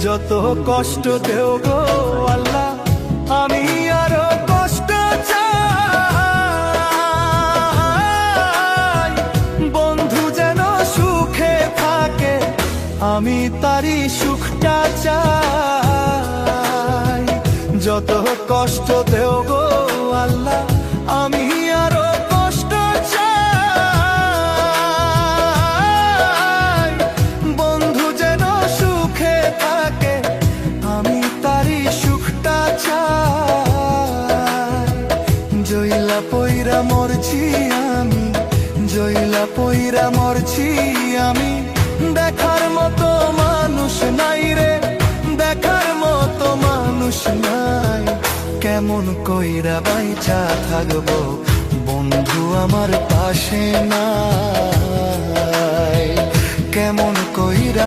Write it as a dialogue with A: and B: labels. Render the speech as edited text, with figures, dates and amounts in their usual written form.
A: যত কষ্ট দেও গো আল্লাহ, আমি আরো কষ্ট চাই। বন্ধু যেন সুখে থাকে, আমি তারই সুখটা চাই। যত কষ্ট দেও গো আল্লাহ, আমি আরো কষ্ট চাই। বন্ধু যেন সুখে থাকে, আমি তারই সুখটা চাই। জইলা পইরা মরছি আমি, জইলা পইরা মরছি আমি, দেখার মতো মানুষ নাই রে, দেখার মতো মানুষ নাই। কেমন কইরা বাইচা থাকবো বন্ধু আমার পাশে নাই, কেমন কইরা